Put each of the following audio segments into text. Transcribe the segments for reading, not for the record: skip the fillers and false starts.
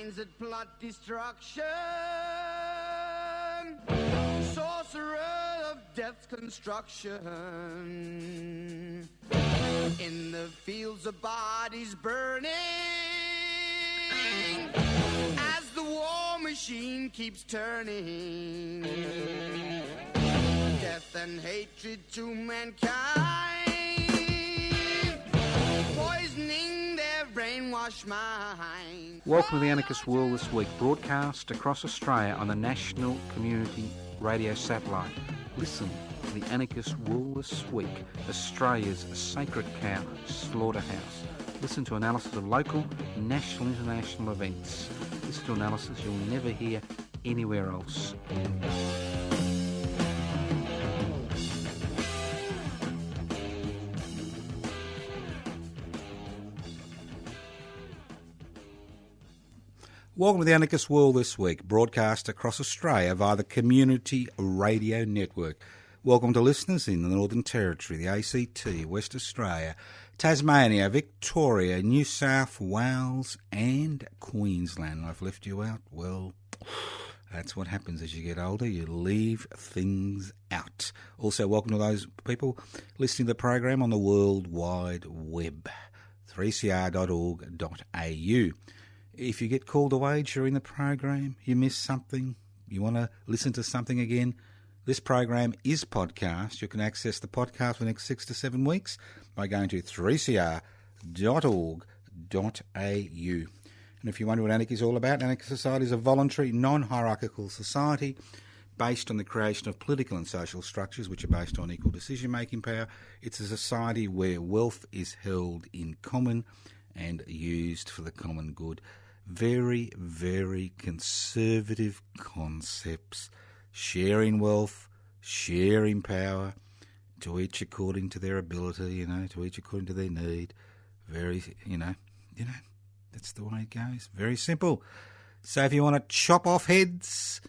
minds that plot destruction, sorcerer of death's construction, in the fields of bodies burning, as the war machine keeps turning, death and hatred to mankind, poisoning their brainwashed mind. Welcome to the Anarchist World This Week, broadcast across Australia on the National Community Radio Satellite. Listen to the Anarchist World This Week, Australia's sacred cow slaughterhouse. Listen to analysis of local, national, international events. Listen to analysis you'll never hear anywhere else. Welcome to the Anarchist World This Week, broadcast across Australia via the Community Radio Network. Welcome to listeners in the Northern Territory, the ACT, West Australia, Tasmania, Victoria, New South Wales and Queensland. I've left you out. Well, that's what happens as you get older. You leave things out. Also, welcome to those people listening to the program on the World Wide Web, 3cr.org.au. If you get called away during the program, you miss something, you want to listen to something again, this program is podcast. You can access the podcast for the next 6 to 7 weeks by going to 3cr.org.au. And if you wonder what Anarchy is all about, Anarchist Society is a voluntary, non-hierarchical society based on the creation of political and social structures which are based on equal decision-making power. It's a society where wealth is held in common and used for the common good. Very, very conservative concepts. Sharing wealth, sharing power, to each according to their ability, to each according to their need. Very, that's the way it goes. Very simple. So if you want to chop off heads,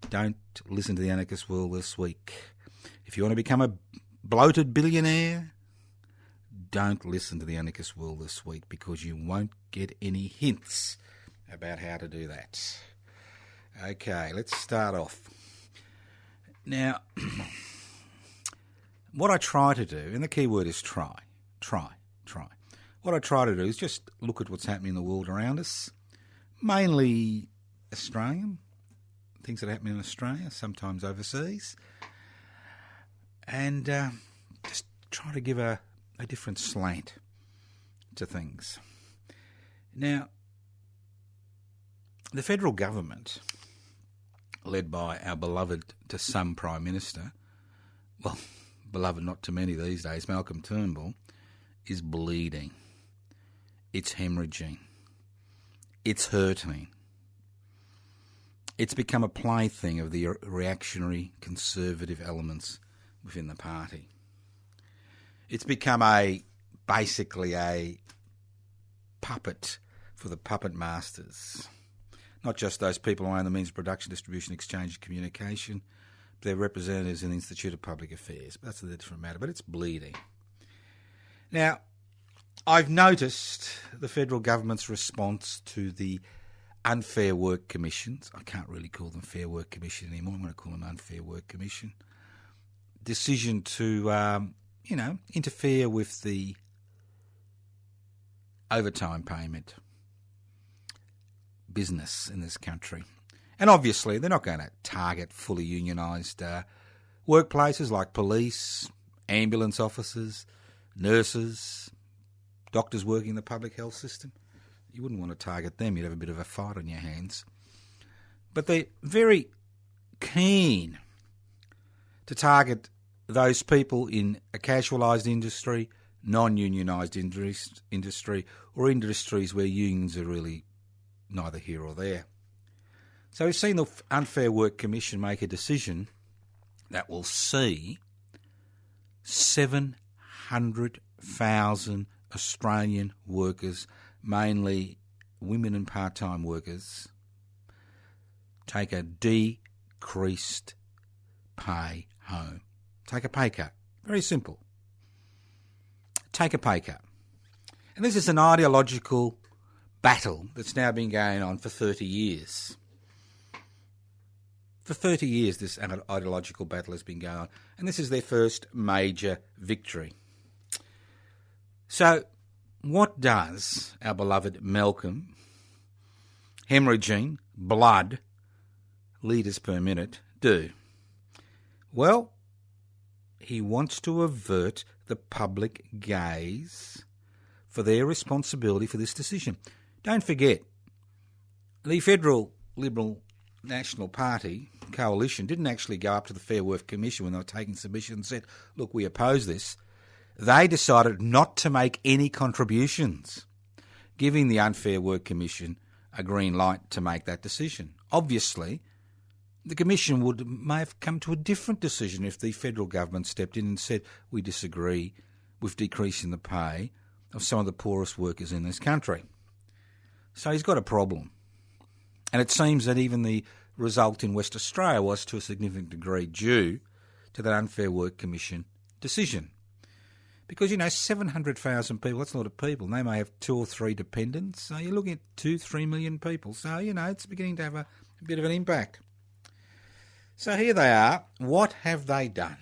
don't listen to the Anarchist World This Week. If you want to become a bloated billionaire, don't listen to the Anarchist World This Week, because you won't get any hints about how to do that. Okay, let's start off. Now, what I try to do, and the key word is try. What I try to do is just look at what's happening in the world around us, mainly Australian, things that are happening in Australia, sometimes overseas, and just try to give a different slant to things. Now, the federal government, led by our beloved to some Prime Minister, well, beloved not to many these days, Malcolm Turnbull, is bleeding. It's hemorrhaging. It's hurting. It's become a plaything of the reactionary conservative elements within the party. It's become basically a puppet for the puppet masters. Not just those people who own the means of production, distribution, exchange and communication, but their representatives in the Institute of Public Affairs. But that's a different matter, but it's bleeding. Now, I've noticed the federal government's response to the Unfair Work Commissions. I can't really call them Fair Work Commission anymore. I'm going to call them Unfair Work Commission. Decision to interfere with the overtime payment business in this country. And obviously they're not going to target fully unionised workplaces like police, ambulance officers, nurses, doctors working in the public health system. You wouldn't want to target them. You'd have a bit of a fight on your hands. But they're very keen to target those people in a casualised industry, non-unionised industry, or industries where unions are really neither here or there. So we've seen the Unfair Work Commission make a decision that will see 700,000 Australian workers, mainly women and part-time workers, take a decreased pay home. Take a pay cut. Very simple. Take a pay cut. And this is an ideological battle that's now been going on for 30 years. For 30 years, this ideological battle has been going on, and this is their first major victory. So, what does our beloved Malcolm, hemorrhaging blood, litres per minute, do? Well, he wants to avert the public gaze for their responsibility for this decision. Don't forget, the Federal Liberal National Party coalition didn't actually go up to the Fair Work Commission when they were taking submissions and said, look, we oppose this. They decided not to make any contributions, giving the Unfair Work Commission a green light to make that decision. Obviously, the Commission may have come to a different decision if the federal government stepped in and said, we disagree with decreasing the pay of some of the poorest workers in this country. So he's got a problem. And it seems that even the result in West Australia was to a significant degree due to that Unfair Work Commission decision. Because, 700,000 people, that's a lot of people, and they may have 2 or 3 dependents. So you're looking at 2-3 million people. So, it's beginning to have a bit of an impact. So here they are. What have they done?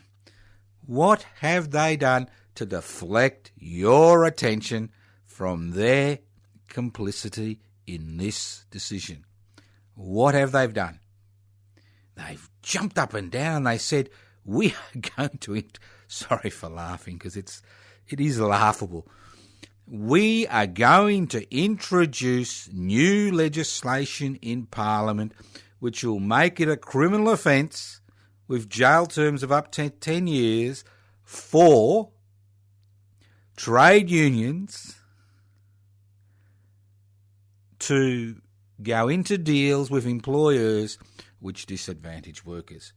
What have they done to deflect your attention from their complicity in this decision? What have they done? They've jumped up and down and they said, we are going to... Sorry for laughing because it is laughable. We are going to introduce new legislation in Parliament which will make it a criminal offence with jail terms of up to 10 years for trade unions to go into deals with employers which disadvantage workers.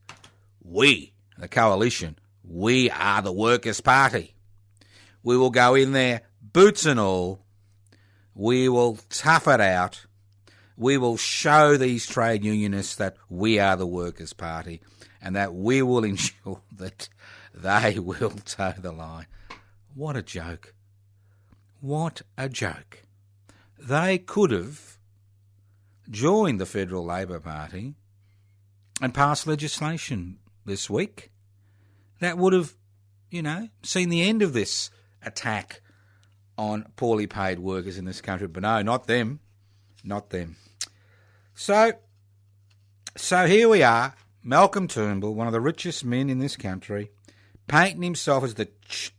We, the coalition, we are the Workers' Party. We will go in there, boots and all. We will tough it out. We will show these trade unionists that we are the Workers' Party and that we will ensure that they will toe the line. What a joke. What a joke. They could have joined the Federal Labor Party and passed legislation this week that would have, seen the end of this attack on poorly paid workers in this country. But no, not them. Not them. So here we are, Malcolm Turnbull, one of the richest men in this country, painting himself as the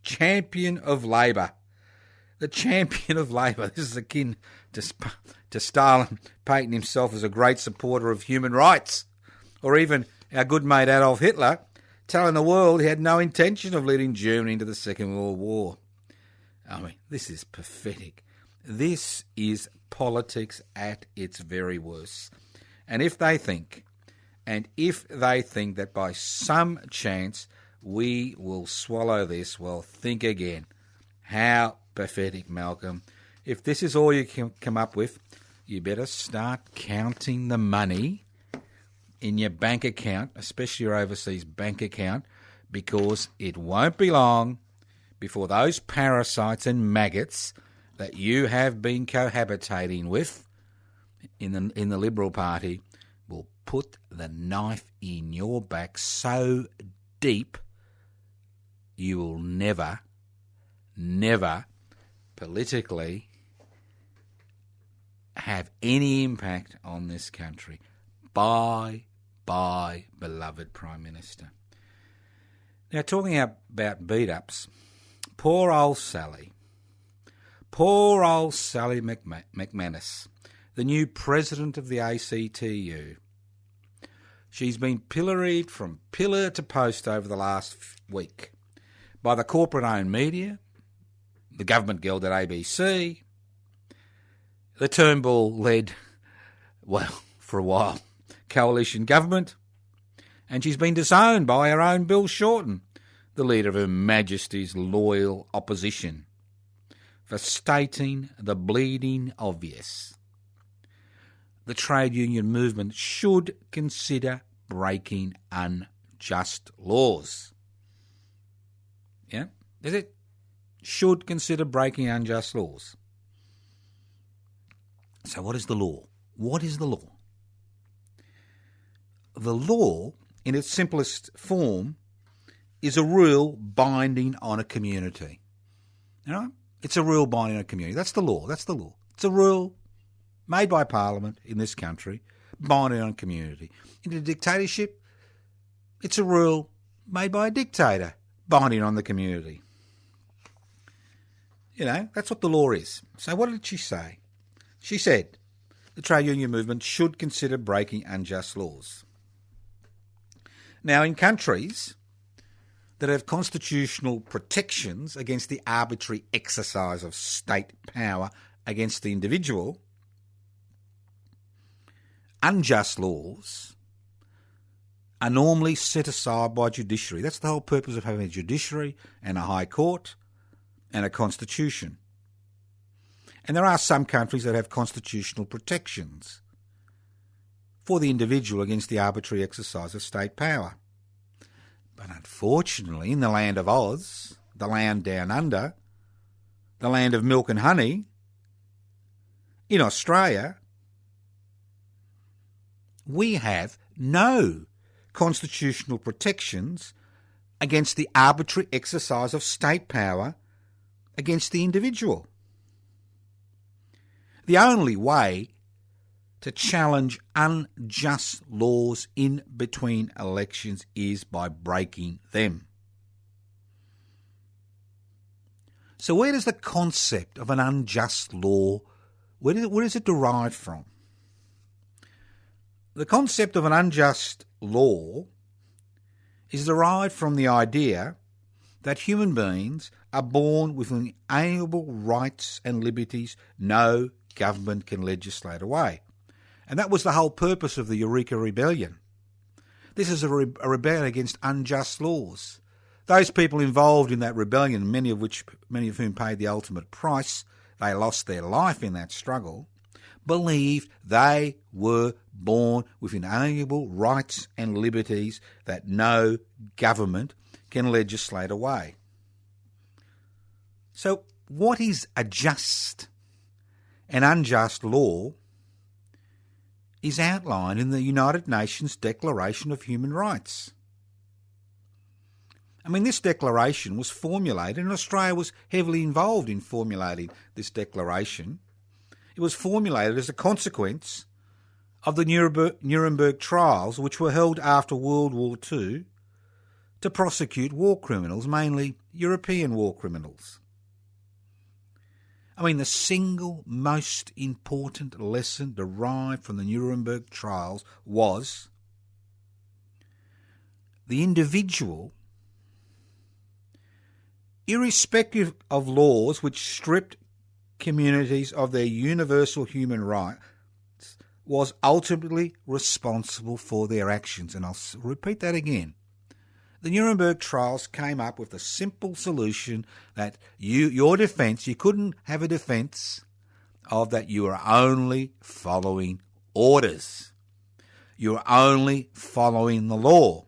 champion of Labor. The champion of Labor. This is akin to Stalin painting himself as a great supporter of human rights. Or even our good mate Adolf Hitler telling the world he had no intention of leading Germany into the Second World War. I mean, this is pathetic. This is politics at its very worst. And if they think that by some chance we will swallow this, well, think again. How pathetic, Malcolm. If this is all you can come up with, you better start counting the money in your bank account, especially your overseas bank account, because it won't be long before those parasites and maggots that you have been cohabitating with in the Liberal Party will put the knife in your back so deep you will never politically have any impact on this country. Bye, beloved Prime Minister. Now, talking about beat-ups, poor old Sally McManus, the new president of the ACTU. She's been pilloried from pillar to post over the last week by the corporate-owned media, the government-gelded ABC, the Turnbull-led, well, for a while, coalition government, and she's been disowned by her own Bill Shorten, the leader of Her Majesty's loyal opposition, for stating the bleeding obvious. The trade union movement should consider breaking unjust laws. Yeah? Is it? Should consider breaking unjust laws. So what is the law? What is the law? The law, in its simplest form, is a rule binding on a community. You know, it's a rule binding on a community. That's the law. That's the law. It's a rule made by Parliament in this country, binding on a community. In a dictatorship, it's a rule made by a dictator, binding on the community. You know, that's what the law is. So what did she say? She said the trade union movement should consider breaking unjust laws. Now, in countries that have constitutional protections against the arbitrary exercise of state power against the individual, unjust laws are normally set aside by judiciary. That's the whole purpose of having a judiciary and a high court and a constitution. And there are some countries that have constitutional protections for the individual against the arbitrary exercise of state power. But unfortunately, in the land of Oz, the land down under, the land of milk and honey, in Australia, we have no constitutional protections against the arbitrary exercise of state power against the individual. The only way to challenge unjust laws in between elections is by breaking them. So where does the concept of an unjust law, where does it derive from? The concept of an unjust law is derived from the idea that human beings are born with inalienable rights and liberties no government can legislate away. And that was the whole purpose of the Eureka Rebellion. This is a rebellion against unjust laws. Those people involved in that rebellion, many of whom paid the ultimate price, they lost their life in that struggle, believed they were born with inalienable rights and liberties that no government can legislate away. So what is a just and unjust law is outlined in the United Nations Declaration of Human Rights. I mean, this declaration was formulated, and Australia was heavily involved in formulating this declaration. It was formulated as a consequence of the Nuremberg trials, which were held after World War II to prosecute war criminals, mainly European war criminals. I mean, the single most important lesson derived from the Nuremberg trials was the individual, irrespective of laws which stripped communities of their universal human rights, was ultimately responsible for their actions. And I'll repeat that again. The Nuremberg trials came up with the simple solution that your defence, you couldn't have a defence of that you are only following orders. You are only following the law.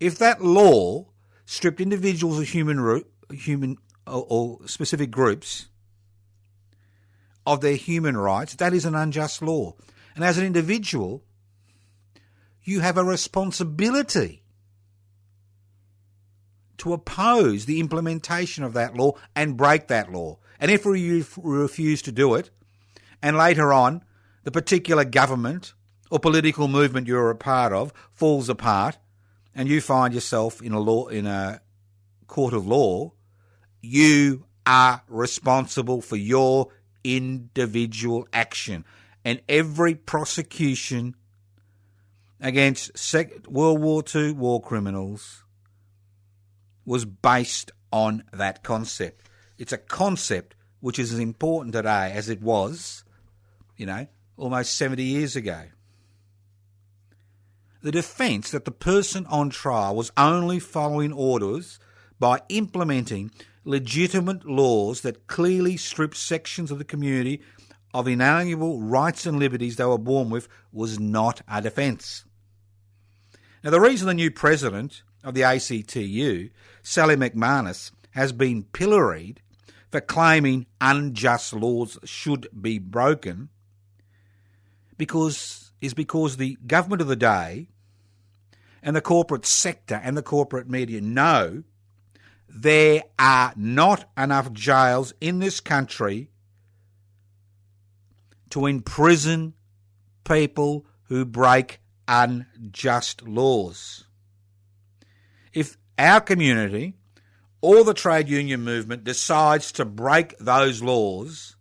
If that law stripped individuals of human or specific groups of their human rights, that is an unjust law. And as an individual, you have a responsibility to oppose the implementation of that law and break that law. And if you refuse to do it, and later on the particular government or political movement you're a part of falls apart, and you find yourself in a court of law, you are responsible for your individual action. And every prosecution against World War II war criminals was based on that concept. It's a concept which is as important today as it was, almost 70 years ago. The defence that the person on trial was only following orders by implementing legitimate laws that clearly stripped sections of the community of inalienable rights and liberties they were born with was not a defence. Now, the reason the new president of the ACTU, Sally McManus, has been pilloried for claiming unjust laws should be broken because the government of the day and the corporate sector and the corporate media know there are not enough jails in this country to imprison people who break unjust laws. If our community or the trade union movement decides to break those laws,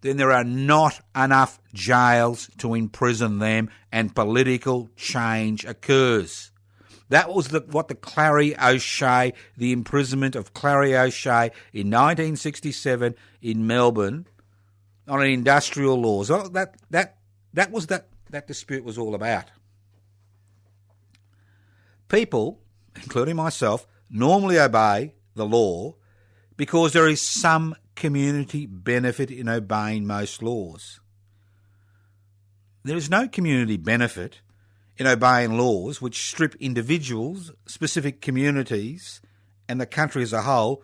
then there are not enough jails to imprison them and political change occurs. That was what the imprisonment of Clary O'Shea in 1967 in Melbourne on industrial laws. Well, that dispute was all about. People, including myself, normally obey the law because there is some community benefit in obeying most laws. There is no community benefit in obeying laws which strip individuals, specific communities, and the country as a whole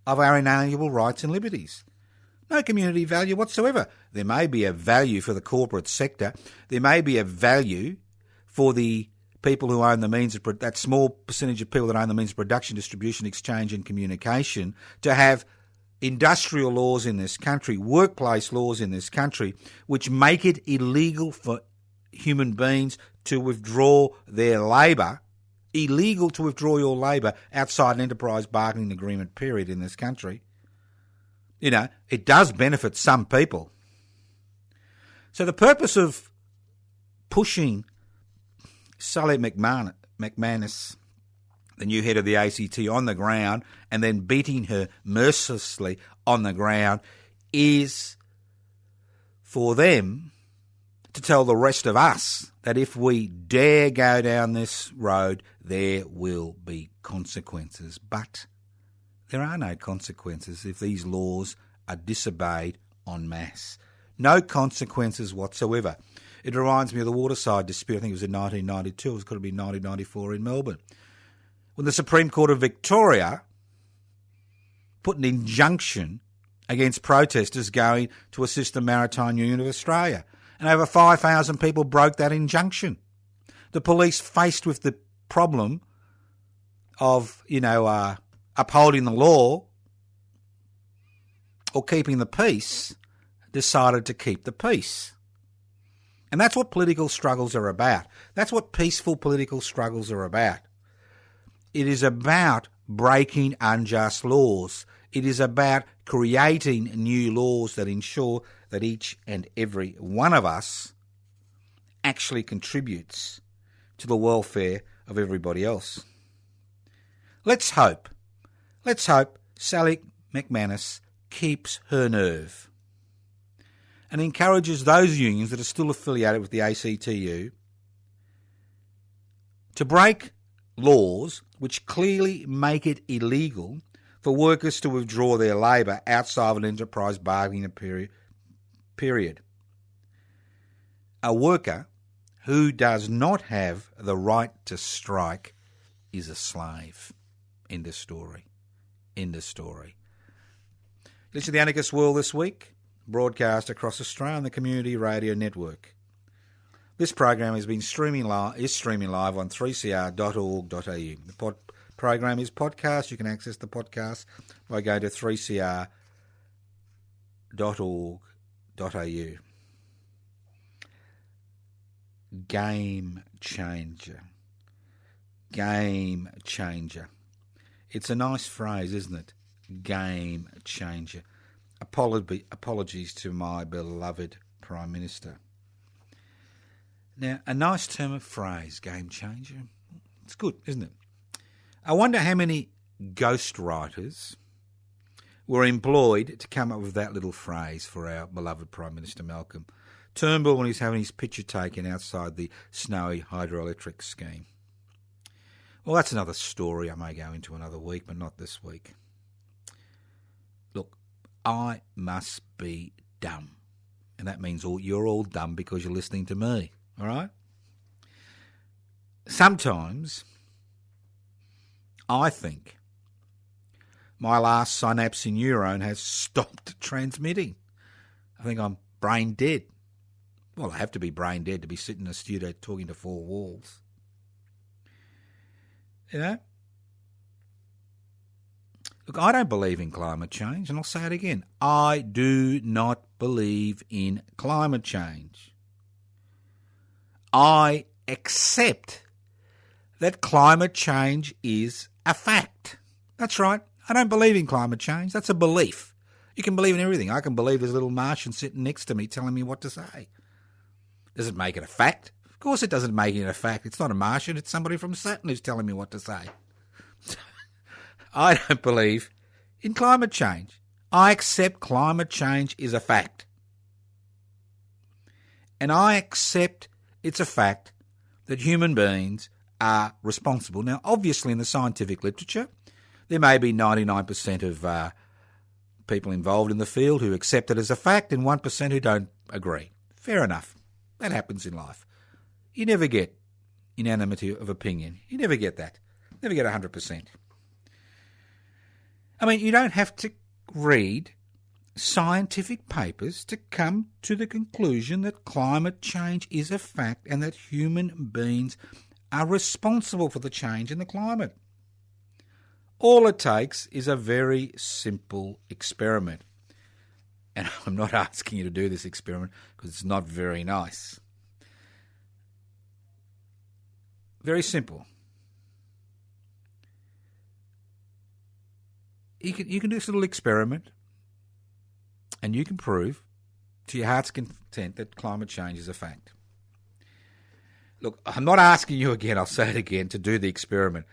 of our inalienable rights and liberties. No community value whatsoever. There may be a value for the corporate sector. There may be a value for the people who own the means of that small percentage of people that own the means of production, distribution, exchange and communication to have industrial laws in this country, workplace laws in this country, which make it illegal for human beings to withdraw their labour, illegal to withdraw your labour outside an enterprise bargaining agreement period in this country. You know, it does benefit some people. So the purpose of pushing Sally McManus, the new head of the ACT, on the ground and then beating her mercilessly on the ground is for them to tell the rest of us that if we dare go down this road, there will be consequences. But there are no consequences if these laws are disobeyed en masse. No consequences whatsoever. It reminds me of the Waterside dispute. I think it was in 1992. It was going to be 1994 in Melbourne, when the Supreme Court of Victoria put an injunction against protesters going to assist the Maritime Union of Australia. And over 5,000 people broke that injunction. The police, faced with the problem of, upholding the law or keeping the peace, decided to keep the peace. And that's what political struggles are about. That's what peaceful political struggles are about. It is about breaking unjust laws. It is about creating new laws that ensure that each and every one of us actually contributes to the welfare of everybody else. Let's hope Sally McManus keeps her nerve and encourages those unions that are still affiliated with the ACTU to break laws which clearly make it illegal for workers to withdraw their labour outside of an enterprise bargaining period. A worker who does not have the right to strike is a slave. End of story. End of story. Listen to the Anarchist World this week, broadcast across Australia on the Community Radio Network. This program has been streaming live on 3cr.org.au. The program is podcast. You can access the podcast by going to 3cr.org.au. Game changer. Game changer. It's a nice phrase, isn't it? Game changer. Apologies to my beloved Prime Minister. Now, a nice term of phrase, game changer. It's good, isn't it? I wonder how many ghostwriters were employed to come up with that little phrase for our beloved Prime Minister Malcolm Turnbull when he's having his picture taken outside the snowy hydroelectric scheme. Well, that's another story I may go into another week, but not this week. Look, I must be dumb. And that means you're all dumb because you're listening to me, all right? Sometimes I think my last synapse in neuron has stopped transmitting. I think I'm brain dead. Well, I have to be brain dead to be sitting in a studio talking to four walls. You know? Look, I don't believe in climate change, and I'll say it again. I do not believe in climate change. I accept that climate change is a fact. That's right. I don't believe in climate change. That's a belief. You can believe in everything. I can believe there's a little Martian sitting next to me telling me what to say. Does it make it a fact? Of course it doesn't make it a fact. It's not a Martian. It's somebody from Saturn who's telling me what to say. I don't believe in climate change. I accept climate change is a fact. And I accept it's a fact that human beings are responsible. Now, obviously, in the scientific literature, there may be 99% of people involved in the field who accept it as a fact and 1% who don't agree. Fair enough. That happens in life. You never get unanimity of opinion. You never get that. Never get 100%. I mean, you don't have to read scientific papers to come to the conclusion that climate change is a fact and that human beings are responsible for the change in the climate. All it takes is a very simple experiment. And I'm not asking you to do this experiment because it's not very nice. Very simple. You can do this little experiment and you can prove to your heart's content that climate change is a fact. Look, I'm not asking you again, I'll say it again, to do the experiment.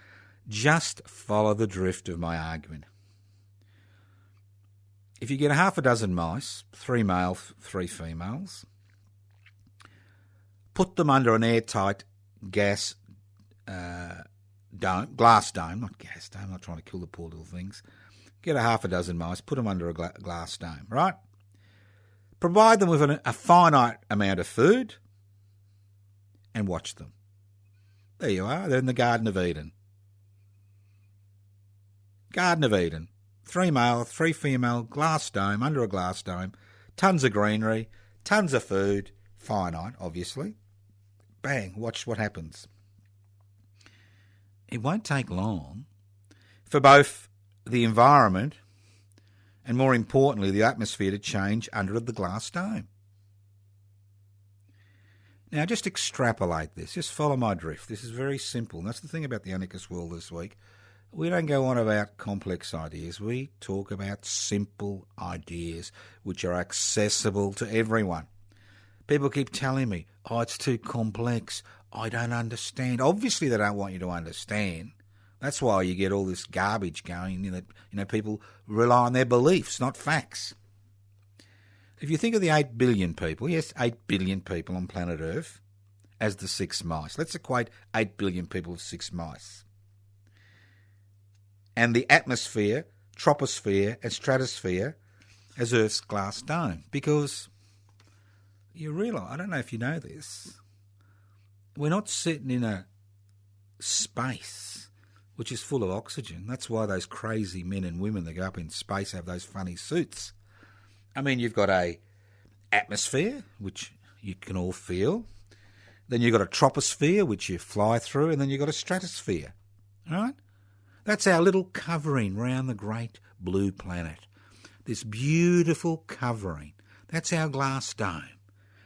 Just follow the drift of my argument. If you get half a dozen mice, 3 male, 3 females, put them under an airtight glass dome, not gas dome, I'm not trying to kill the poor little things. Get a half a dozen mice, put them under a glass dome, right? Provide them with a finite amount of food and watch them. There you are, they're in the Garden of Eden. Garden of Eden. 3 male, 3 female, glass dome, under a glass dome, tons of greenery, tons of food, finite, obviously. Bang, watch what happens. It won't take long for both the environment and, more importantly, the atmosphere to change under the glass dome. Now, just extrapolate this. Just follow my drift. This is very simple. And that's the thing about the Anarchist world this week. We don't go on about complex ideas. We talk about simple ideas which are accessible to everyone. People keep telling me, oh, it's too complex. I don't understand. Obviously, they don't want you to understand. That's why you get all this garbage going. People rely on their beliefs, not facts. If you think of the 8 billion people, yes, 8 billion people on planet Earth as the 6 mice. Let's equate 8 billion people with 6 mice. And the atmosphere, troposphere and stratosphere as Earth's glass dome. Because you realise, I don't know if you know this, we're not sitting in a space which is full of oxygen. That's why those crazy men and women that go up in space have those funny suits. I mean, you've got a atmosphere, which you can all feel. Then you've got a troposphere, which you fly through. And then you've got a stratosphere. All right? That's our little covering round the great blue planet. This beautiful covering. That's our glass dome.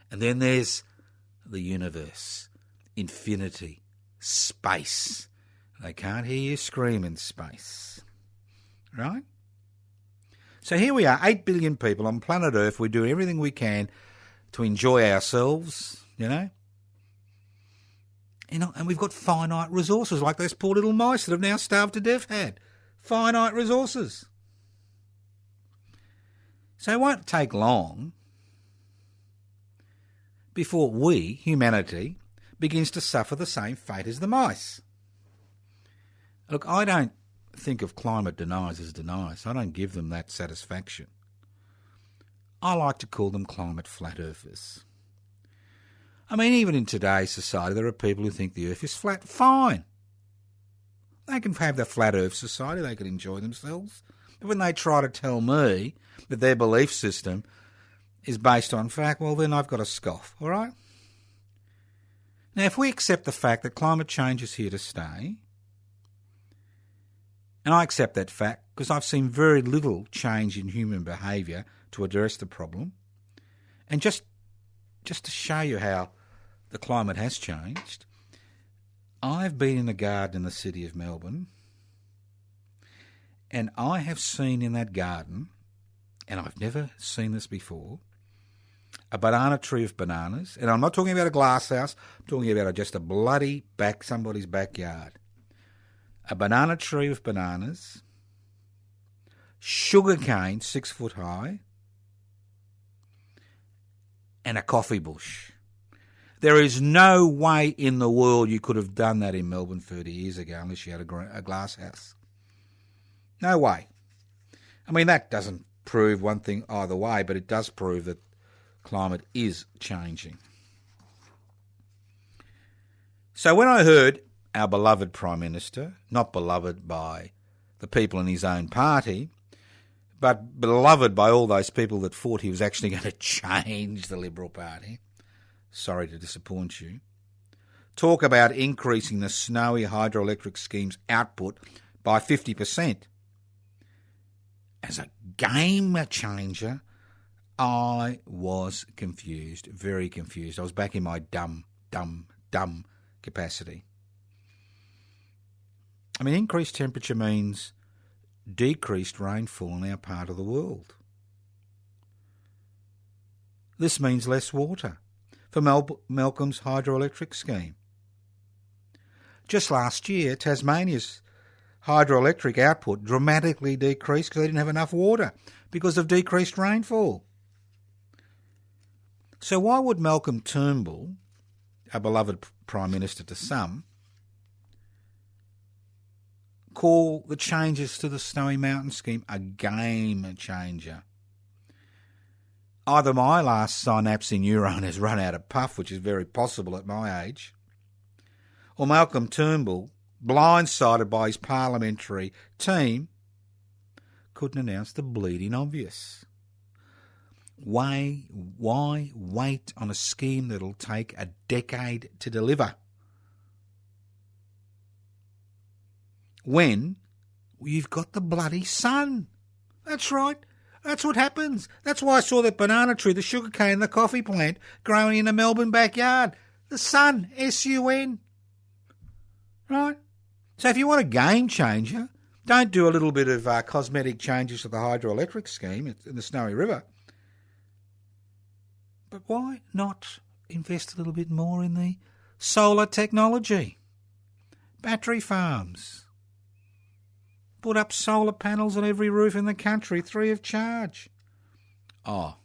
And then there's the universe, infinity, space. They can't hear you scream in space. Right? So here we are, 8 billion people on planet Earth. We're doing everything we can to enjoy ourselves, And we've got finite resources, like those poor little mice that have now starved to death had. Finite resources. So it won't take long before we, humanity, begins to suffer the same fate as the mice. Look, I don't think of climate deniers as deniers. I don't give them that satisfaction. I like to call them climate flat earthers. I mean, even in today's society, there are people who think the earth is flat. Fine. They can have their flat earth society. They can enjoy themselves. But when they try to tell me that their belief system is based on fact, well, then I've got to scoff, all right? Now, if we accept the fact that climate change is here to stay, and I accept that fact because I've seen very little change in human behaviour to address the problem, and just to show you how the climate has changed, I've been in a garden in the city of Melbourne, and I have seen in that garden, and I've never seen this before, a banana tree of bananas. And I'm not talking about a glass house, I'm talking about just a bloody somebody's backyard. A banana tree of bananas, sugarcane 6 foot high, and a coffee bush. There is no way in the world you could have done that in Melbourne 30 years ago unless you had a glass house. No way. I mean, that doesn't prove one thing either way, but it does prove that climate is changing. So when I heard our beloved Prime Minister, not beloved by the people in his own party, but beloved by all those people that thought he was actually going to change the Liberal Party, sorry to disappoint you, talk about increasing the Snowy hydroelectric scheme's output by 50%. As a game changer, I was confused, very confused. I was back in my dumb capacity. I mean, increased temperature means decreased rainfall in our part of the world. This means less water for Malcolm's hydroelectric scheme. Just last year, Tasmania's hydroelectric output dramatically decreased because they didn't have enough water because of decreased rainfall. So why would Malcolm Turnbull, a beloved Prime Minister to some, call the changes to the Snowy Mountain scheme a game changer? Either my last synapse neuron has run out of puff, which is very possible at my age, or Malcolm Turnbull, blindsided by his parliamentary team, couldn't announce the bleeding obvious. Why wait on a scheme that'll take a decade to deliver when you've got the bloody sun? That's right. That's what happens. That's why I saw that banana tree, the sugarcane and the coffee plant growing in the Melbourne backyard. The sun, S-U-N. Right? So if you want a game changer, don't do a little bit of cosmetic changes to the hydroelectric scheme in the Snowy River. But why not invest a little bit more in the solar technology? Battery farms. Put up solar panels on every roof in the country, free of charge. Oh,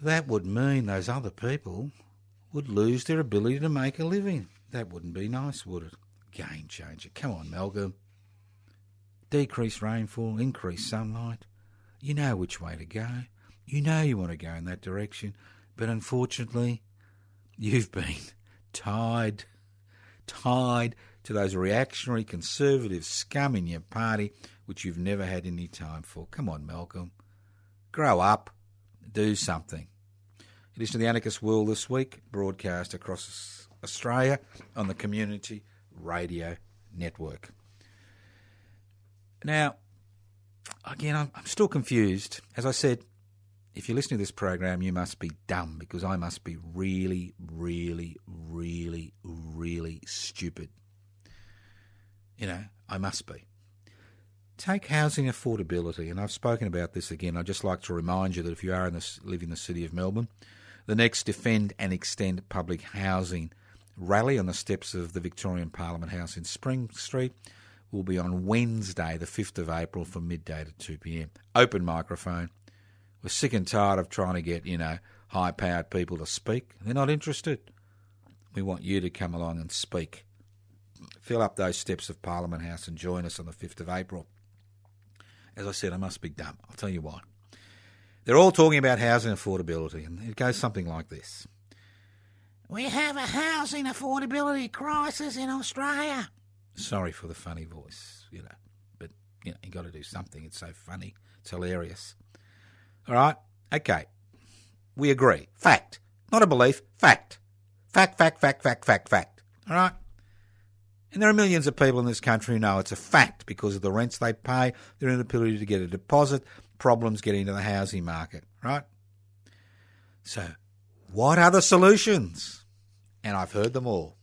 that would mean those other people would lose their ability to make a living. That wouldn't be nice, would it? Game changer. Come on, Malcolm. Decrease rainfall, increase sunlight. You know which way to go. You know you want to go in that direction, but unfortunately, you've been tied to those reactionary conservative scum in your party, which you've never had any time for. Come on, Malcolm. Grow up. Do something. You listen to the Anarchist World this week, broadcast across Australia on the Community Radio Network. Now, again, I'm still confused. As I said, if you're listening to this program, you must be dumb because I must be really, really, really, really stupid. You know, I must be. Take housing affordability, and I've spoken about this again. I'd just like to remind you that if you are live in the city of Melbourne, the next Defend and Extend Public Housing rally on the steps of the Victorian Parliament House in Spring Street will be on Wednesday, the 5th of April from midday to 2 p.m. Open microphone. We're sick and tired of trying to get, high-powered people to speak. They're not interested. We want you to come along and speak. Fill up those steps of Parliament House and join us on the 5th of April. As I said, I must be dumb. I'll tell you why. They're all talking about housing affordability, and it goes something like this. We have a housing affordability crisis in Australia. Sorry for the funny voice, but, you got to do something. It's so funny. It's hilarious. All right? Okay. We agree. Fact. Not a belief. Fact. Fact, fact, fact, fact, fact, fact. All right? And there are millions of people in this country who know it's a fact because of the rents they pay, their inability to get a deposit, problems getting into the housing market, right? So, what are the solutions? And I've heard them all.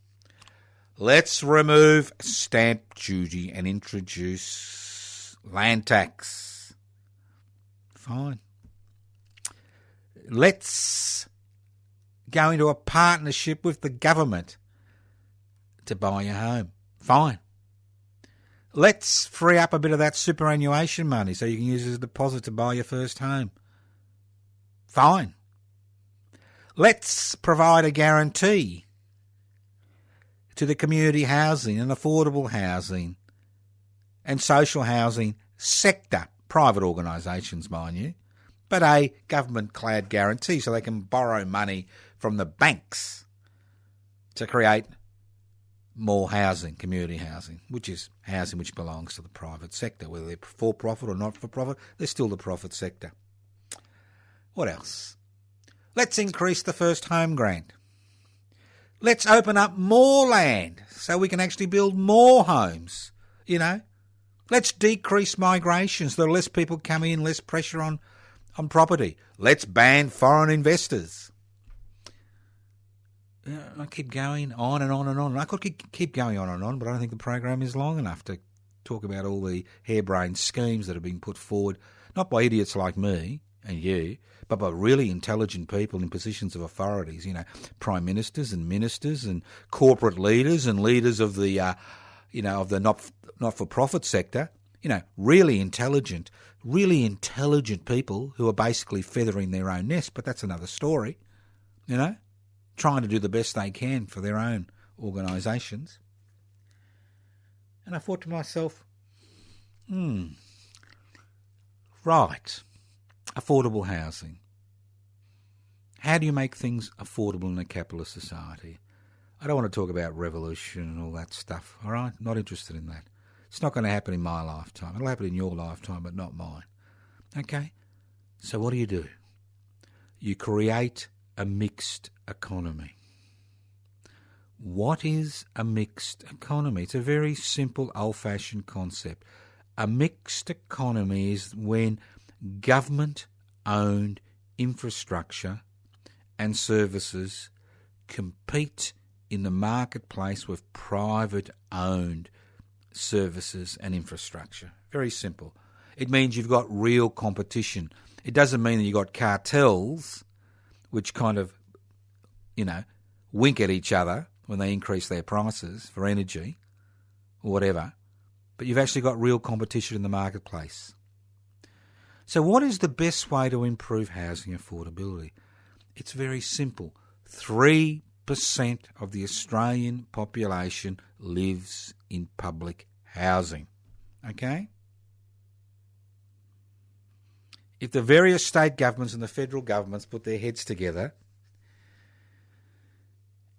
Let's remove stamp duty and introduce land tax. Fine. Let's go into a partnership with the government to buy your home. Fine. Let's free up a bit of that superannuation money so you can use it as a deposit to buy your first home. Fine. Let's provide a guarantee to the community housing and affordable housing and social housing sector, private organisations, mind you, but a government-clad guarantee so they can borrow money from the banks to create more housing, community housing, which is housing which belongs to the private sector. Whether they're for-profit or not-for-profit, they're still the profit sector. What else? Let's increase the first home grant. Let's open up more land so we can actually build more homes, Let's decrease migration so there are less people coming in, less pressure on property. Let's ban foreign investors. I keep going on and on and on. I could keep going on and on, but I don't think the program is long enough to talk about all the harebrained schemes that have been put forward, not by idiots like me and you, but by really intelligent people in positions of authorities, prime ministers and ministers and corporate leaders and leaders of the, of the not-for-profit sector, really intelligent people who are basically feathering their own nest, but that's another story, trying to do the best they can for their own organisations. And I thought to myself, right, affordable housing. How do you make things affordable in a capitalist society? I don't want to talk about revolution and all that stuff, all right? Not interested in that. It's not going to happen in my lifetime. It'll happen in your lifetime, but not mine. Okay? So what do? You create a mixed economy. What is a mixed economy? It's a very simple, old-fashioned concept. A mixed economy is when government-owned infrastructure and services compete in the marketplace with private-owned services and infrastructure. Very simple. It means you've got real competition. It doesn't mean that you've got cartels which kind of, wink at each other when they increase their prices for energy or whatever, but you've actually got real competition in the marketplace. So what is the best way to improve housing affordability? It's very simple. 3% of the Australian population lives in public housing. Okay? If the various state governments and the federal governments put their heads together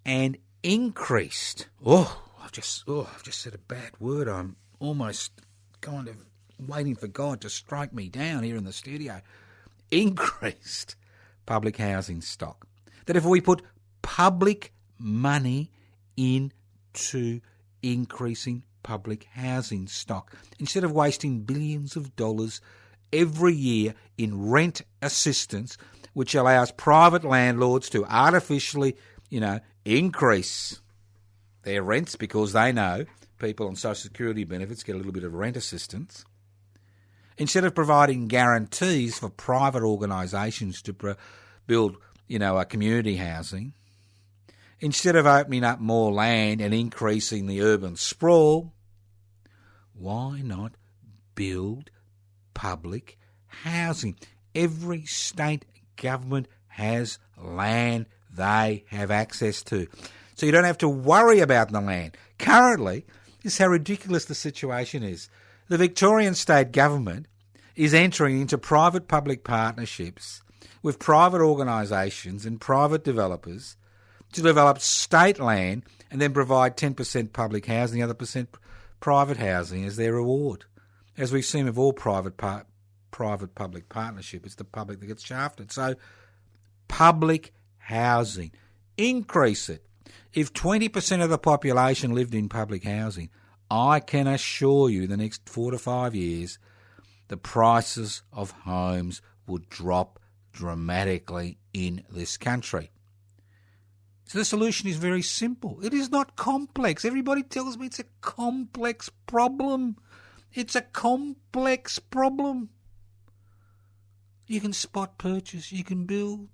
and increased, I've just said a bad word. I'm almost kind of waiting for God to strike me down here in the studio. Increased public housing stock. That if we put public money into increasing public housing stock, instead of wasting billions of dollars every year in rent assistance, which allows private landlords to artificially, increase their rents because they know people on social security benefits get a little bit of rent assistance. Instead of providing guarantees for private organisations to build, a community housing, instead of opening up more land and increasing the urban sprawl, why not build public housing? Every state government has land they have access to. So you don't have to worry about the land. Currently, this is how ridiculous the situation is. The Victorian state government is entering into private-public partnerships with private organisations and private developers to develop state land and then provide 10% public housing, the other percent private housing as their reward. As we've seen with all private-public partnership, it's the public that gets shafted. So public housing, increase it. If 20% of the population lived in public housing, I can assure you the next 4 to 5 years, the prices of homes would drop dramatically in this country. So the solution is very simple. It is not complex. Everybody tells me it's a complex problem. It's a complex problem. You can spot purchase, you can build.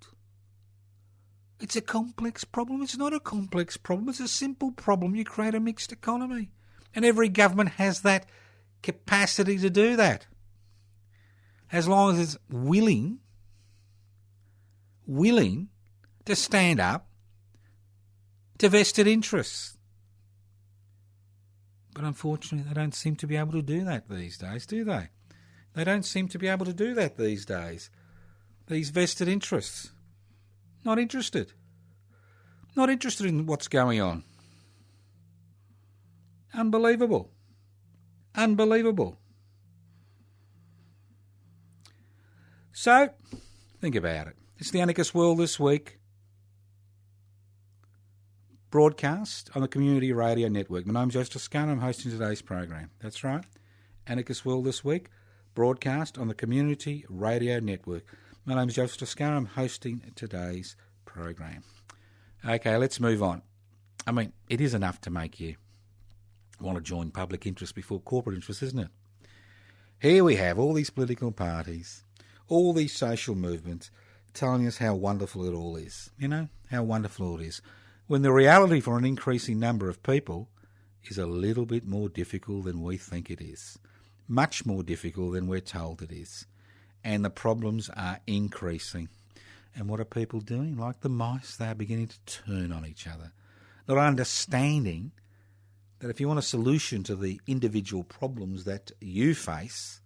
It's a complex problem. It's not a complex problem. It's a simple problem. You create a mixed economy. And every government has that capacity to do that. As long as it's willing to stand up to vested interests. But unfortunately, they don't seem to be able to do that these days, do they? They don't seem to be able to do that these days. These vested interests. Not interested. Not interested in what's going on. Unbelievable. Unbelievable. So, think about it. It's the Anarchist World this week. Broadcast on the Community Radio Network. My name's Joseph Toscano. I'm hosting today's program. That's right. Anarchist World this week. Broadcast on the Community Radio Network. My name's Joseph Toscano. I'm hosting today's program. Okay, let's move on. I mean, it is enough to make you want to join public interest before corporate interest, isn't it? Here we have all these political parties, all these social movements telling us how wonderful it all is. You know, how wonderful it is. When the reality for an increasing number of people is a little bit more difficult than we think it is. Much more difficult than we're told it is. And the problems are increasing. And what are people doing? Like the mice, they are beginning to turn on each other. Not understanding that if you want a solution to the individual problems that you face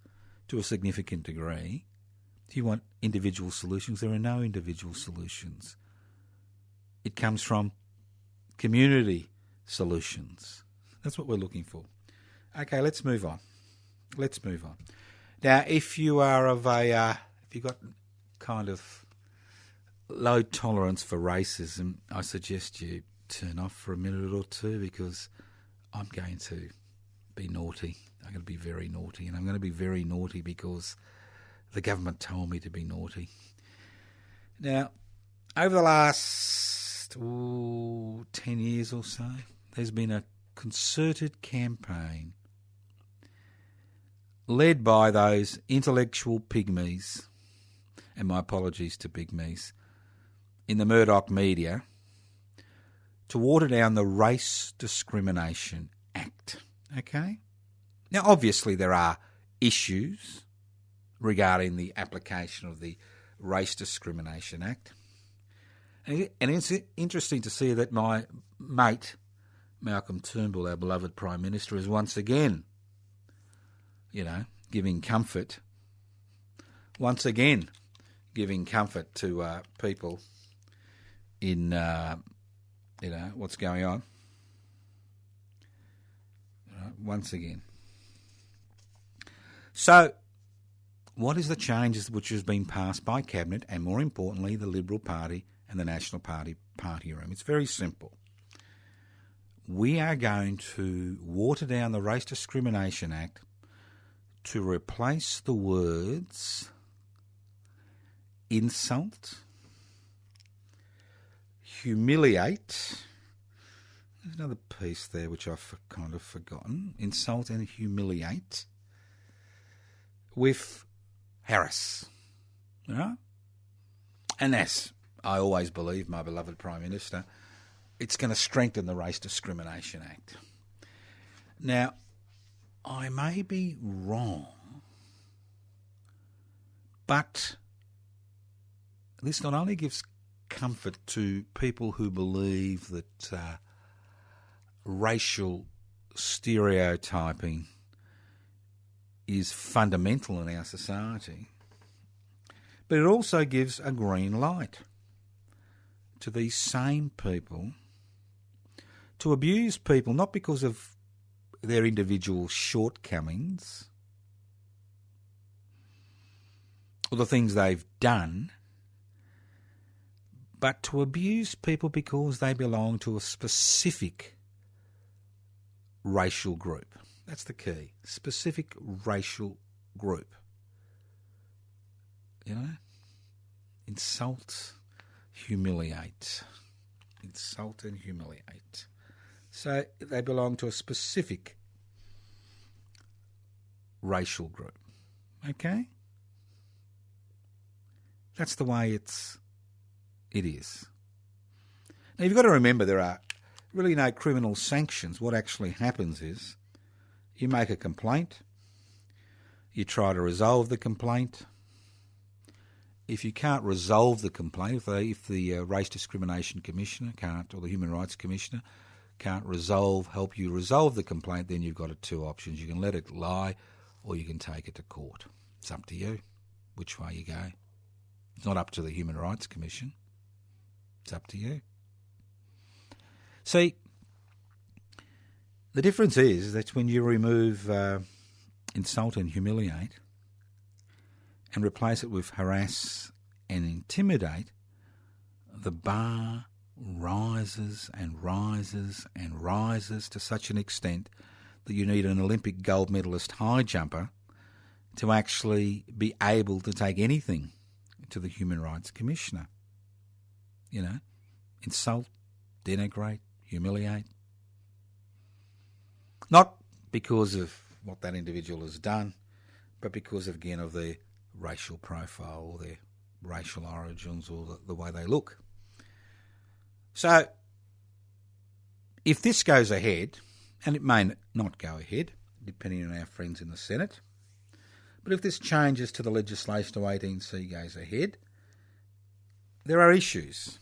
to a significant degree, if you want individual solutions, there are no individual solutions. It comes from community solutions. That's what we're looking for. Okay, let's move on. Let's move on. Now, if you are of if you've got kind of low tolerance for racism, I suggest you turn off for a minute or two, because I'm going to be naughty. I'm going to be very naughty, and I'm going to be very naughty because the government told me to be naughty. Now, over the last 10 years or so, there's been a concerted campaign led by those intellectual pygmies, and my apologies to pygmies, in the Murdoch media, to water down the Race Discrimination Act. Okay? Now, obviously there are issues regarding the application of the Race Discrimination Act. And it's interesting to see that my mate, Malcolm Turnbull, our beloved Prime Minister, is once again, giving comfort. Once again, giving comfort to people in, what's going on. Once again. So, what is the changes which has been passed by Cabinet and, more importantly, the Liberal Party and the National Party room? It's very simple. We are going to water down the Race Discrimination Act to replace the words insult, humiliate. There's another piece there which I've kind of forgotten. Insult and humiliate with harass. And as I always believe, my beloved Prime Minister, it's going to strengthen the Race Discrimination Act. Now, I may be wrong, but this not only gives comfort to people who believe that racial stereotyping is fundamental in our society, but it also gives a green light to these same people to abuse people, not because of their individual shortcomings, or the things they've done, but to abuse people because they belong to a specific racial group. That's the key. Specific racial group. You know? Insult, humiliate. Insult and humiliate. So they belong to a specific racial group. Okay? That's the way it is. Now, you've got to remember there are really no criminal sanctions. What actually happens is you make a complaint, you try to resolve the complaint. If you can't resolve the complaint, if the Race Discrimination Commissioner can't, or the Human Rights Commissioner can't help you resolve the complaint, then you've got two options. You can let it lie, or you can take it to court. It's up to you which way you go. It's not up to the Human Rights Commission. It's up to you. See, the difference is that when you remove insult and humiliate and replace it with harass and intimidate, the bar rises and rises and rises to such an extent that you need an Olympic gold medalist high jumper to actually be able to take anything to the Human Rights Commissioner. You know, insult, denigrate, humiliate. Not because of what that individual has done, but because, again, of their racial profile or their racial origins or the way they look. So, if this goes ahead, and it may not go ahead, depending on our friends in the Senate, but if this changes to the legislation to 18C goes ahead, there are issues.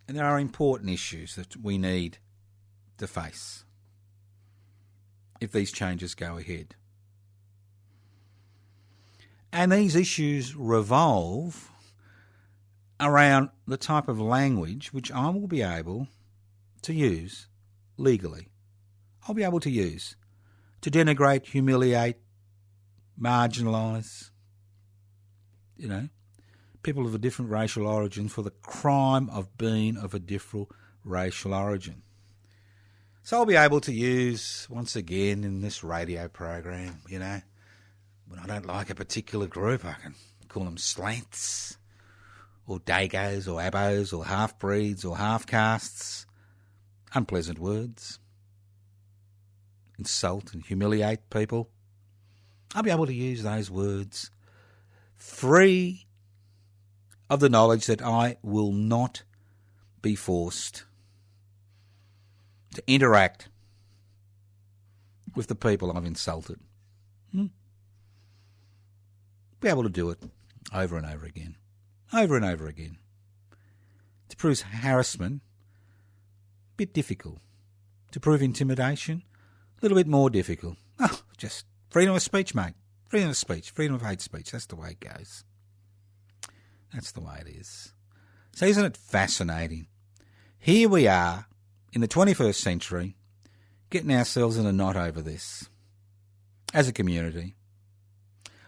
And there are important issues that we need to face if these changes go ahead. And these issues revolve around the type of language which I will be able to use legally. I'll be able to use to denigrate, humiliate, marginalise, people of a different racial origin for the crime of being of a different racial origin. So I'll be able to use, once again, in this radio program, when I don't like a particular group, I can call them slants, or dagos, or abos, or half-breeds, or half-castes. Unpleasant words. Insult and humiliate people. I'll be able to use those words free of the knowledge that I will not be forced to interact with the people I've insulted. Be able to do it over and over again. Over and over again. To prove harassment, a bit difficult. To prove intimidation, a little bit more difficult. Oh, just freedom of speech, mate. Freedom of speech, freedom of hate speech. That's the way it goes. That's the way it is. So isn't it fascinating? Here we are in the 21st century getting ourselves in a knot over this as a community.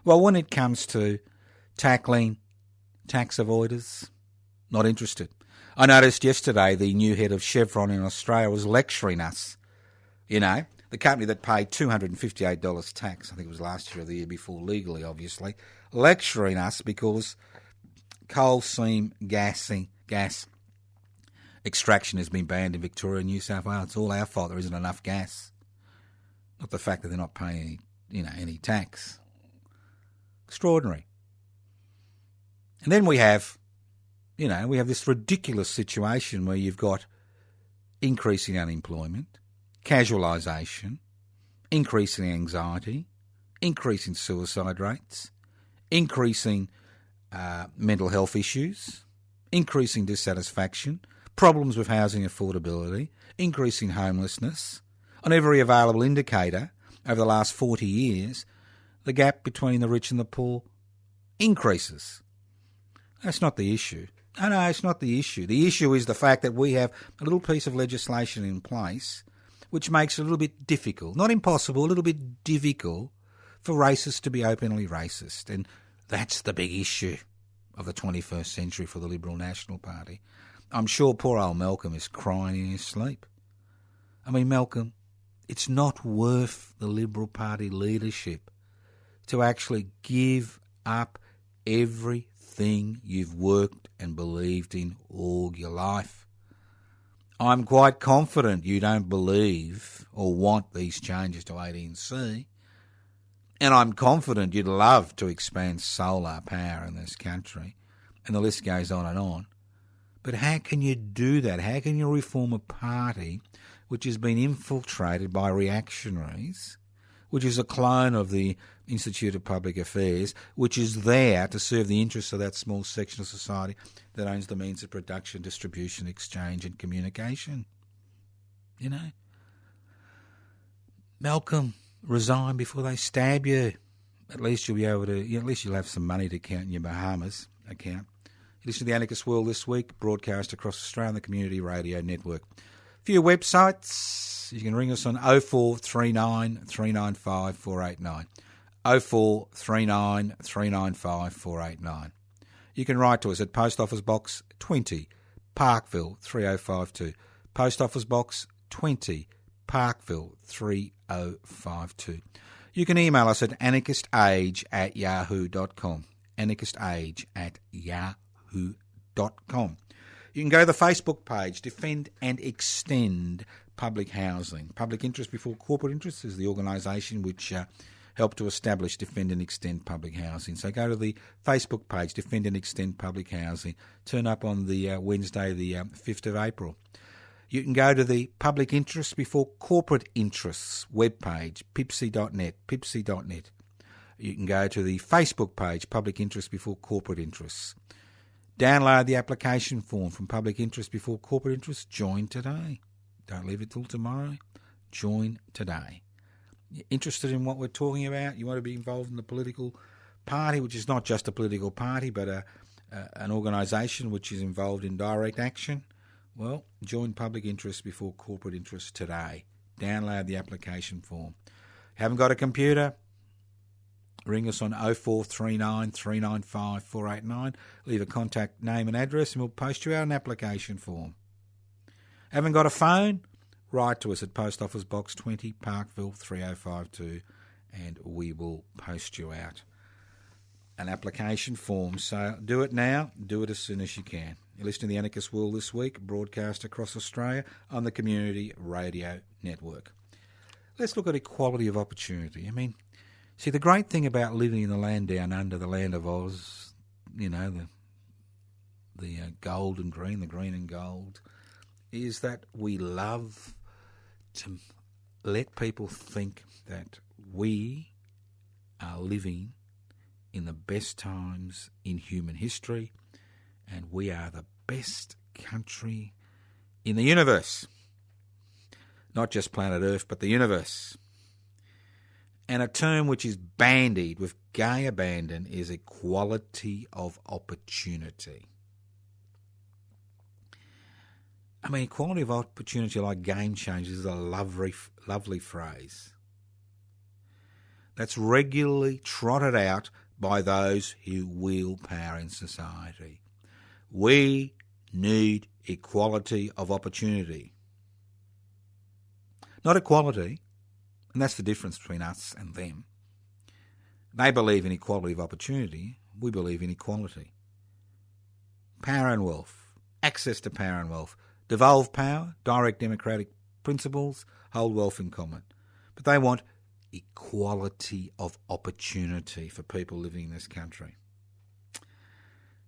Well, when it comes to tackling tax avoiders, not interested. I noticed yesterday the new head of Chevron in Australia was lecturing us. The company that paid $258 tax, I think it was last year or the year before, legally, obviously, lecturing us because coal seam gas extraction has been banned in Victoria and New South Wales. It's all our fault there isn't enough gas. Not the fact that they're not paying any tax. Extraordinary. And then we have this ridiculous situation where you've got increasing unemployment, casualisation, increasing anxiety, increasing suicide rates, increasing mental health issues, increasing dissatisfaction, problems with housing affordability, increasing homelessness. On every available indicator over the last 40 years, the gap between the rich and the poor increases. That's not the issue. No, it's not the issue. The issue is the fact that we have a little piece of legislation in place which makes it a little bit difficult, not impossible, a little bit difficult for racists to be openly racist and That's the big issue of the 21st century for the Liberal National Party. I'm sure poor old Malcolm is crying in his sleep. I mean, Malcolm, it's not worth the Liberal Party leadership to actually give up everything you've worked and believed in all your life. I'm quite confident you don't believe or want these changes to 18C, and I'm confident you'd love to expand solar power in this country, and the list goes on and on. But how can you do that? How can you reform a party which has been infiltrated by reactionaries, which is a clone of the Institute of Public Affairs, which is there to serve the interests of that small section of society that owns the means of production, distribution, exchange and communication? You know? Malcolm, resign before they stab you. At least you'll be able to, at least you'll have some money to count in your Bahamas account. You listen to the Anarchist World this week, broadcast across Australia on the Community Radio Network. A few websites. You can ring us on 0439 395 489. 0439 395 489. You can write to us at Post Office Box 20, Parkville 3052. Post Office Box 20, Parkville 3052. You can email us at anarchistage@yahoo.com. anarchistage@yahoo.com. You can go to the Facebook page, Defend and Extend Public Housing. Public Interest Before Corporate Interest is the organisation which helped to establish Defend and Extend Public Housing. So go to the Facebook page, Defend and Extend Public Housing. Turn up on the Wednesday, the 5th of April. You can go to the Public Interest Before Corporate Interests webpage, pipsy.net. You can go to the Facebook page, Public Interest Before Corporate Interests. Download the application form from Public Interest Before Corporate Interests. Join today. Don't leave it till tomorrow. Join today. You're interested in what we're talking about? You want to be involved in the political party, which is not just a political party, but an organisation which is involved in direct action? Well, join Public Interest Before Corporate Interests today. Download the application form. Haven't got a computer? Ring us on 0439 395 489. Leave a contact name and address and we'll post you out an application form. Haven't got a phone? Write to us at Post Office Box 20, Parkville 3052 and we will post you out an application form. So do it now, do it as soon as you can. You're listening to the Anarchist World this week, broadcast across Australia on the Community Radio Network. Let's look at equality of opportunity. I mean, see, the great thing about living in the land down under, the land of Oz, you know, the gold and green, the green and gold, is that we love to let people think that we are living in the best times in human history and we are the best country in the universe. Not just planet Earth, but the universe. And a term which is bandied with gay abandon is equality of opportunity. I mean, equality of opportunity, like game changers, is a lovely phrase that's regularly trotted out by those who wield power in society. We need equality of opportunity. Not equality, and that's the difference between us and them. They believe in equality of opportunity. We believe in equality. Power and wealth. Access to power and wealth. Devolve power, direct democratic principles, hold wealth in common. But they want equality of opportunity for people living in this country.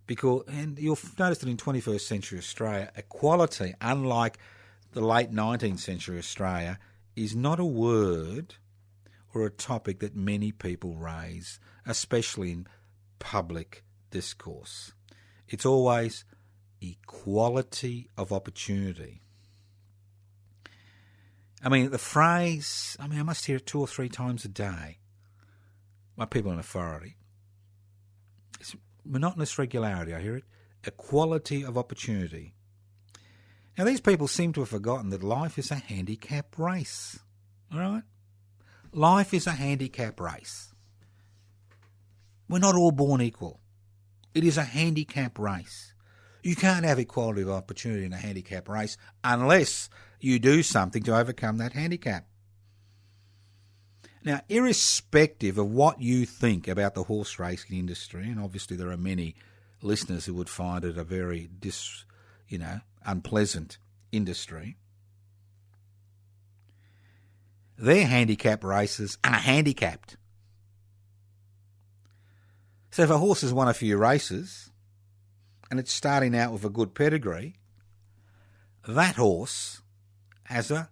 Because, and you'll notice that in 21st century Australia, equality, unlike the late 19th century Australia, is not a word or a topic that many people raise, especially in public discourse. It's always equality of opportunity. I mean, the phrase, I must hear it 2 or 3 times a day by people in authority. It's monotonous regularity, I hear it. Equality of opportunity. Now, these people seem to have forgotten that life is a handicap race, all right? Life is a handicap race. We're not all born equal. It is a handicap race. You can't have equality of opportunity in a handicap race unless you do something to overcome that handicap. Now, irrespective of what you think about the horse racing industry, and obviously there are many listeners who would find it a very unpleasant industry, their handicap races are handicapped. So if a horse has won a few races and it's starting out with a good pedigree, that horse has a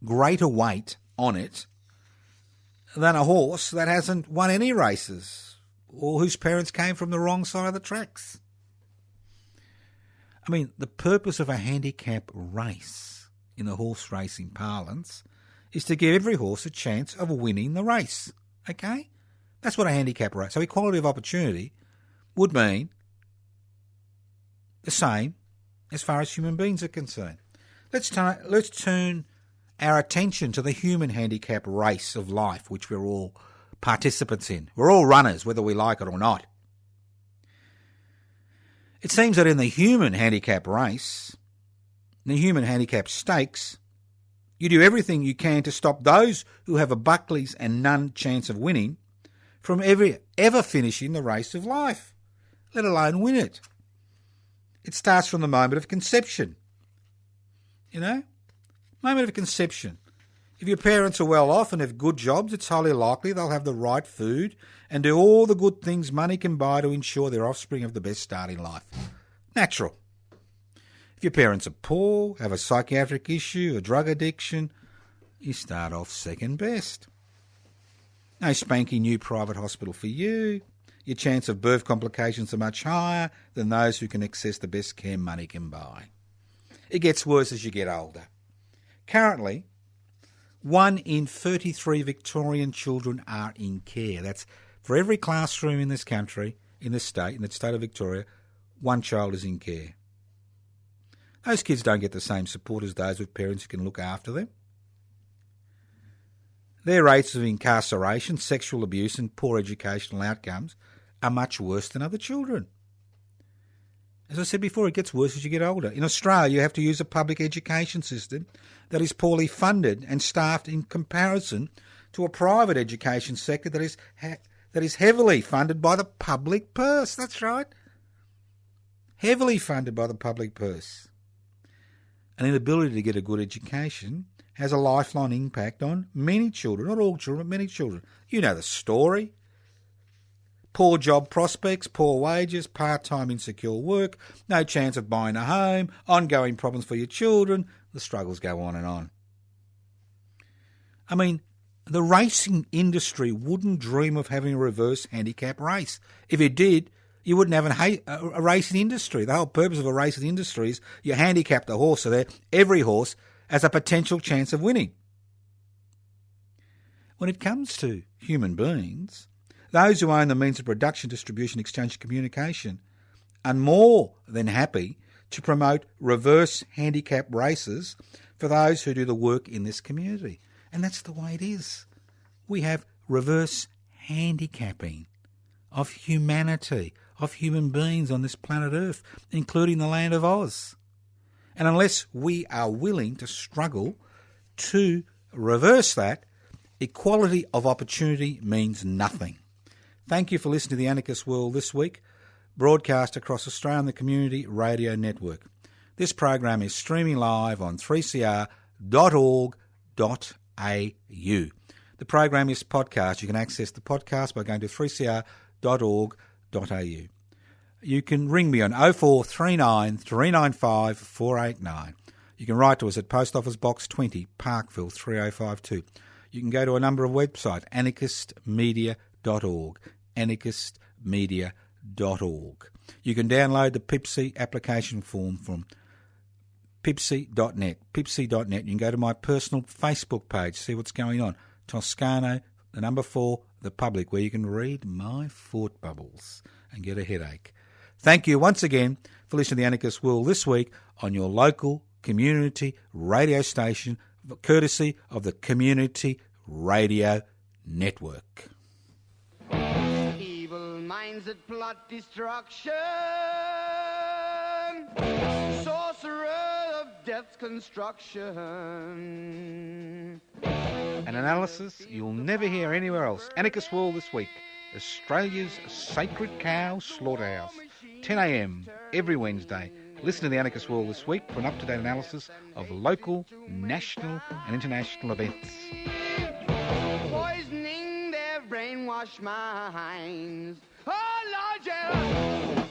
greater weight on it than a horse that hasn't won any races or whose parents came from the wrong side of the tracks. I mean, the purpose of a handicap race in the horse racing parlance is to give every horse a chance of winning the race, okay? That's what a handicap race. So equality of opportunity would mean the same as far as human beings are concerned. Let's turn our attention to the human handicap race of life, which we're all participants in. We're all runners, whether we like it or not. It seems that in the human handicap race, the human handicap stakes, you do everything you can to stop those who have a Buckley's and none chance of winning from ever finishing the race of life, let alone win it. It starts from the moment of conception. Moment of conception. If your parents are well off and have good jobs, it's highly likely they'll have the right food and do all the good things money can buy to ensure their offspring have the best start in life. Natural. If your parents are poor, have a psychiatric issue, a drug addiction, you start off second best. No spanky new private hospital for you. Your chance of birth complications are much higher than those who can access the best care money can buy. It gets worse as you get older. Currently, 1 in 33 Victorian children are in care. That's for every classroom in this country, in the state of Victoria, one child is in care. Those kids don't get the same support as those with parents who can look after them. Their rates of incarceration, sexual abuse and poor educational outcomes are much worse than other children. As I said before, it gets worse as you get older. In Australia, you have to use a public education system that is poorly funded and staffed in comparison to a private education sector that is heavily funded by the public purse. That's right. Heavily funded by the public purse. An inability to get a good education has a lifelong impact on many children, not all children, but many children. You know the story. Poor job prospects, poor wages, part-time insecure work, no chance of buying a home, ongoing problems for your children. The struggles go on and on. I mean, the racing industry wouldn't dream of having a reverse handicap race. If it did, you wouldn't have a racing industry. The whole purpose of a racing industry is you handicap the horse so that every horse has a potential chance of winning. When it comes to human beings, those who own the means of production, distribution, exchange and communication are more than happy to promote reverse handicap races for those who do the work in this community. And that's the way it is. We have reverse handicapping of humanity, of human beings on this planet Earth, including the land of Oz. And unless we are willing to struggle to reverse that, equality of opportunity means nothing. Thank you for listening to The Anarchist World this week, broadcast across Australia on the Community Radio Network. This program is streaming live on 3cr.org.au. The program is podcast. You can access the podcast by going to 3cr.org.au. You can ring me on 0439 395 489. You can write to us at Post Office Box 20, Parkville 3052. You can go to a number of websites, anarchistmedia.org, anarchistmedia.org. You can download the Pipsy application form from pipsy.net. Pipsy.net. You can go to my personal Facebook page, see what's going on. Toscano, the number 4, the public, where you can read my thought bubbles and get a headache. Thank you once again for listening to The Anarchist World this week on your local community radio station, courtesy of the Community Radio Network. Evil minds that plot destruction, sorcerer of death's construction. An analysis you'll never hear anywhere else. Anarchist World this week. Australia's sacred cow slaughterhouse. 10 a.m. every Wednesday. Listen to the Anarchist World this week for an up-to-date analysis of local, national and international events. Poisoning their brainwashed minds. Oh, Lord, yeah.